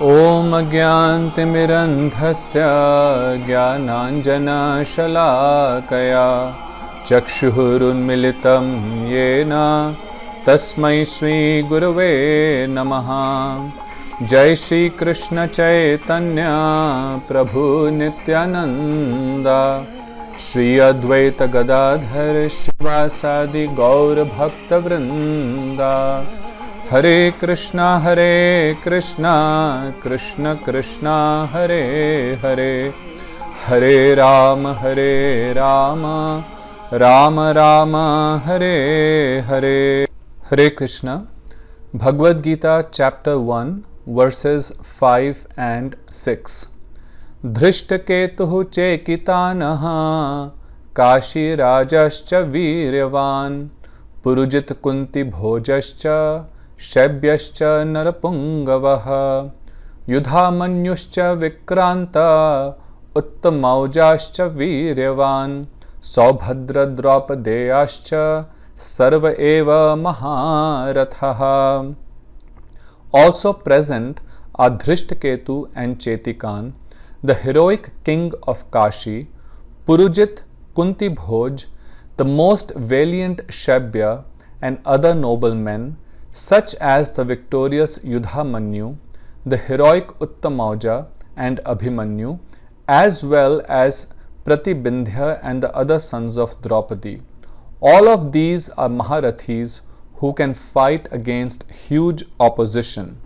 ॐ अज्ञानतिमिरन्धस्य ज्ञानाञ्जनशलाकया चक्षुरुन्मिलितं येन तस्मै श्रीगुरवे नमः। जय श्री कृष्ण चैतन्य प्रभु नित्यानंद श्री अद्वैत गदाधर शिवासादि गौर भक्त वृंदा। हरे कृष्णा कृष्ण कृष्णा हरे हरे, हरे राम राम राम हरे हरे। हरे Krishna. Bhagavad Gita chapter 1 verses 5 and 6. Dhrishtaketuh chekitanaha kashi rajascha viryavan purujit kunti bhojascha shabyascha narapungavaha yudhamanyuscha vikranta uttamaujascha viryavan saubhadra draupadeyascha sarva eva maharathaha. Also present are Dhrishtaketu and Chetikan, the heroic king of Kashi, Purujit, Kunti Bhoj, the most valiant Shabya, and other noblemen, such as the victorious Yudhamanyu, the heroic Uttamauja and Abhimanyu, as well as Pratibindya and the other sons of Draupadi. All of these are Maharathis who can fight against huge opposition.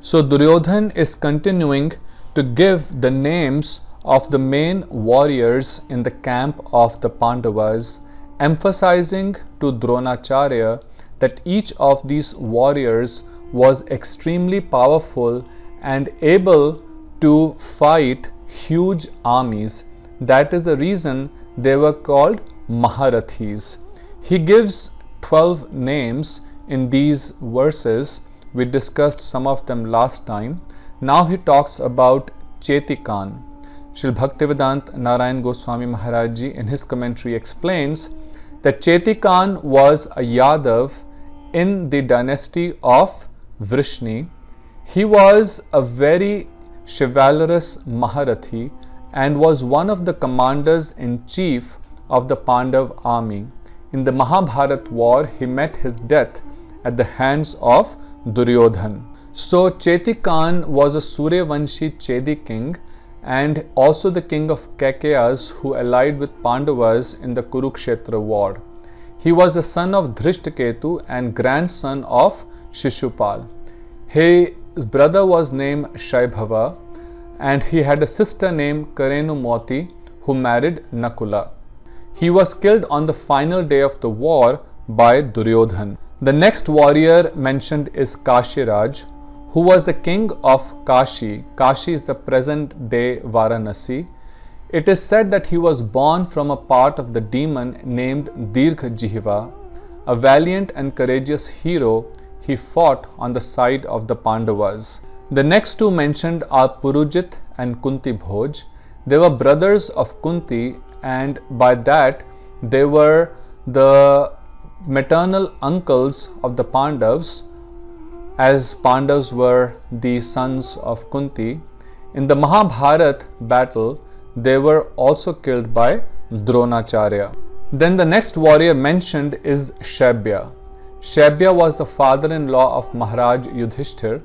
So Duryodhan is continuing to give the names of the main warriors in the camp of the Pandavas, emphasizing to Dronacharya that each of these warriors was extremely powerful and able to fight huge armies. That is the reason they were called Maharathis. He gives 12 names in these verses. We discussed some of them last time. Now he talks about Chetikan. Srila Bhaktivedanta Narayan Goswami Maharaj Ji in his commentary explains that Chetikan was a Yadav in the dynasty of Vrishni. He was a very chivalrous Maharathi and was one of the commanders in chief of the Pandav army. In the Mahabharat war, he met his death at the hands of Duryodhan. So Chetikan was a Suryavanshi Chedi king and also the king of Kakeyas who allied with Pandavas in the Kurukshetra war. He was the son of Dhrishtaketu and grandson of Shishupal. His brother was named Shaibhava and he had a sister named Karenumati who married Nakula. He was killed on the final day of the war by Duryodhan. The next warrior mentioned is Kashiraj, who was the king of Kashi. Kashi is the present day Varanasi. It is said that he was born from a part of the demon named Dirgha Jihiva. A valiant and courageous hero, he fought on the side of the Pandavas. The next two mentioned are Purujit and Kunti Bhoj. They were brothers of Kunti, and by that they were the maternal uncles of the Pandavas, as Pandavas were the sons of Kunti. In the Mahabharat battle, they were also killed by Dronacharya. Then the next warrior mentioned is Shabya. Shabya was the father-in-law of Maharaj Yudhishthir.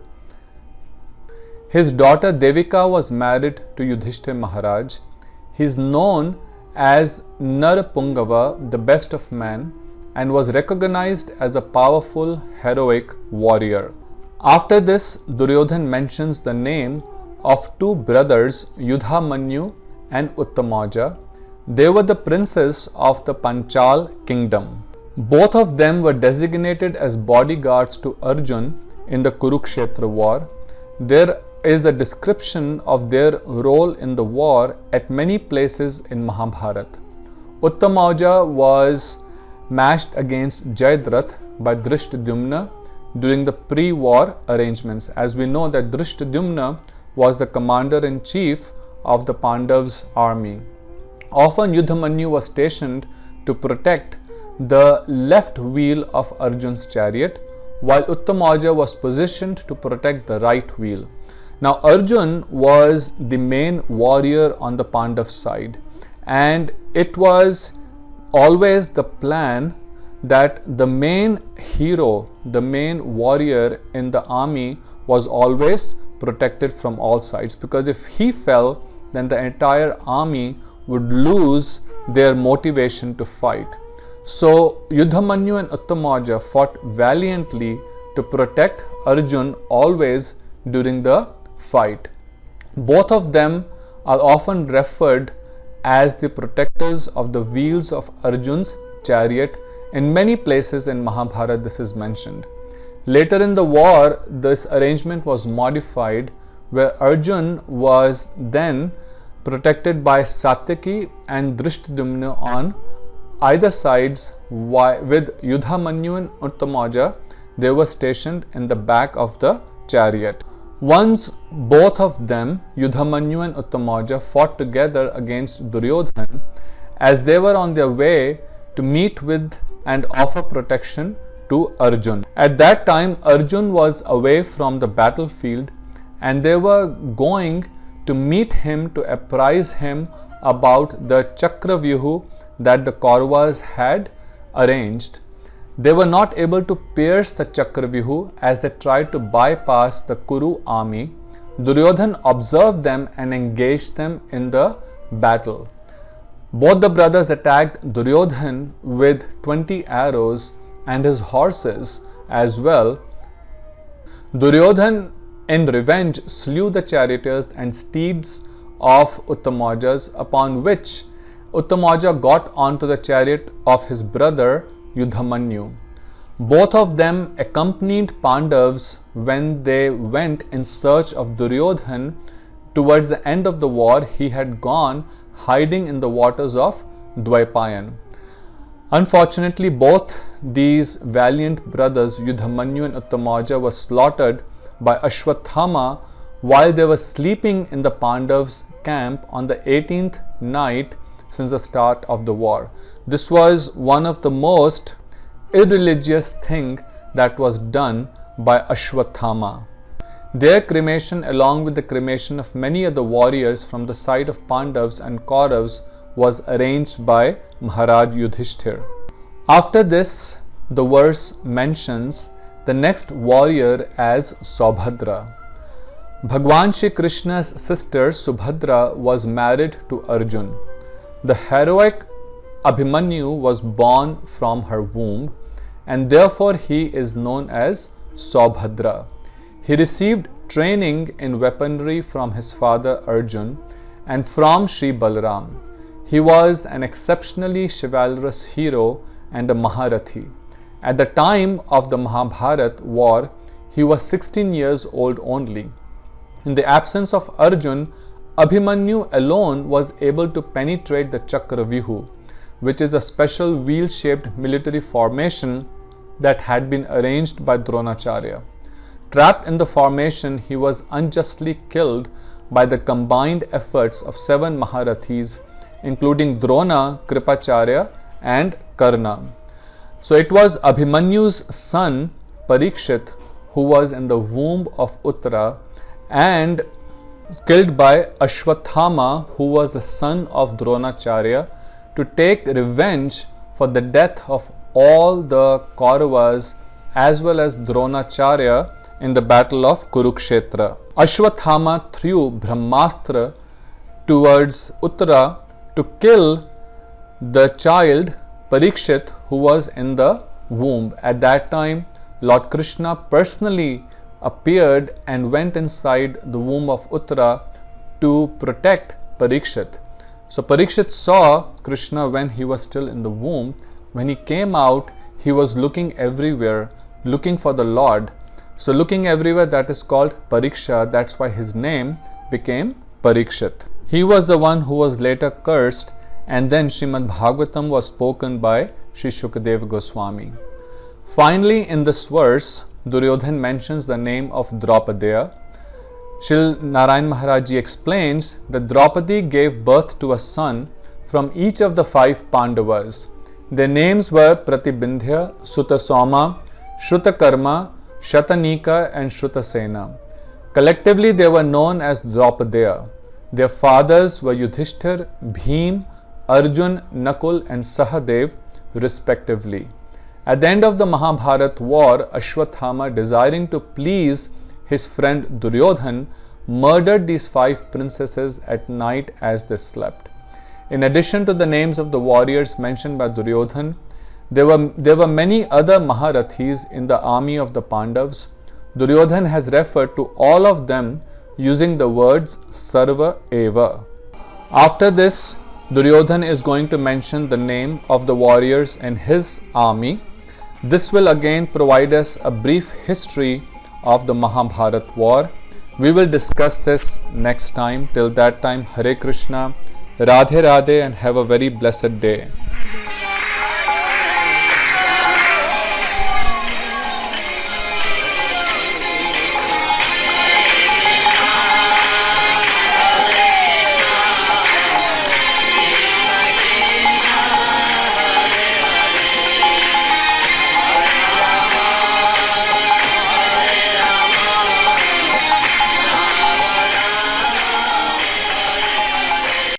His daughter Devika was married to Yudhishthir Maharaj. He is known as Narapungava, the best of men, and was recognized as a powerful heroic warrior. After this, Duryodhan mentions the name of two brothers, Yudhamanyu and Uttamaja. They were the princes of the Panchal kingdom. Both of them were designated as bodyguards to Arjun in the Kurukshetra war. There is a description of their role in the war at many places in Mahabharat. Uttamaja was matched against Jayadratha by Drishtadyumna during the pre-war arrangements. As we know that Drishtadyumna was the commander-in-chief of the Pandavas' army. Often Yudhamanyu was stationed to protect the left wheel of Arjun's chariot, while Uttamaja was positioned to protect the right wheel. Now Arjun was the main warrior on the Pandav side, and it was always the plan that the main hero, the main warrior in the army was always protected from all sides, because if he fell, then the entire army would lose their motivation to fight. So Yudhamanyu and Uttamaja fought valiantly to protect Arjun always during the fight. Both of them are often referred as the protectors of the wheels of Arjun's chariot. In many places in Mahabharata this is mentioned. Later in the war, this arrangement was modified, where Arjun was then protected by Satyaki and Drishtadumna on either sides, with Yudhamanyu and Uttamaja, they were stationed in the back of the chariot. Once both of them, Yudhamanyu and Uttamaja, fought together against Duryodhan, as they were on their way to meet with and offer protection to Arjun. At that time, Arjun was away from the battlefield, and they were going to meet him to apprise him about the Chakravyuhu that the Kauravas had arranged. They were not able to pierce the Chakravyuhu as they tried to bypass the Kuru army. Duryodhan observed them and engaged them in the battle. Both the brothers attacked Duryodhan with 20 arrows and his horses as well. Duryodhan in revenge slew the charioteers and steeds of Uttamaja's, upon which Uttamaja got onto the chariot of his brother Yudhamanyu. Both of them accompanied Pandavas when they went in search of Duryodhan. Towards the end of the war, he had gone hiding in the waters of Dwaipayan. Unfortunately, both these valiant brothers, Yudhamanyu and Uttamaja, were slaughtered by Ashwathama while they were sleeping in the Pandavas' camp on the 18th night since the start of the war. This was one of the most irreligious thing that was done by Ashwathama. Their cremation, along with the cremation of many other warriors from the side of Pandavas and Kauravas, was arranged by Maharaj Yudhishthir. After this, the verse mentions the next warrior as Saubhadra. Bhagwan Shri Krishna's sister Subhadra was married to Arjun. The heroic Abhimanyu was born from her womb, and therefore he is known as Saubhadra. He received training in weaponry from his father Arjun and from Sri Balaram. He was an exceptionally chivalrous hero and a Maharathi. At the time of the Mahabharata war, he was 16 years old only. In the absence of Arjun, Abhimanyu alone was able to penetrate the Chakravyuhu, which is a special wheel-shaped military formation that had been arranged by Dronacharya. Trapped in the formation, he was unjustly killed by the combined efforts of 7 Maharathis, including Drona, Kripacharya and Karna. So it was Abhimanyu's son Parikshit who was in the womb of Uttara and killed by Ashwathama, who was the son of Dronacharya, to take revenge for the death of all the Kauravas as well as Dronacharya in the battle of Kurukshetra. Ashwathama threw Brahmastra towards Uttara to kill the child Parikshit who was in the womb. At that time, Lord Krishna personally appeared and went inside the womb of Uttara to protect Parikshit. So Parikshit saw Krishna when he was still in the womb. When he came out, he was looking everywhere, looking for the Lord. So looking everywhere, that is called Pariksha. That's why his name became Parikshit. He was the one who was later cursed, and then Srimad Bhagavatam was spoken by Sri Shukadeva Goswami. Finally, in this verse, Duryodhan mentions the name of Draupadaya. Shri Narayan Maharaj Ji explains that Draupadi gave birth to a son from each of the 5 Pandavas. Their names were Pratibindya, Sutasoma, Shrutakarma, Shatanika and Shrutasena. Collectively, they were known as Draupadaya. Their fathers were Yudhishthir, Bhim, Arjun, Nakul, and Sahadev, respectively. At the end of the Mahabharat war, Ashwathama, desiring to please his friend Duryodhan, murdered these 5 princesses at night as they slept. In addition to the names of the warriors mentioned by Duryodhan, there were many other Maharathis in the army of the Pandavas. Duryodhan has referred to all of them using the words Sarva Eva. After this, Duryodhan is going to mention the name of the warriors in his army. This will again provide us a brief history of the Mahabharat war. We will discuss this next time. Till that time, Hare Krishna, Radhe Radhe, and have a very blessed day.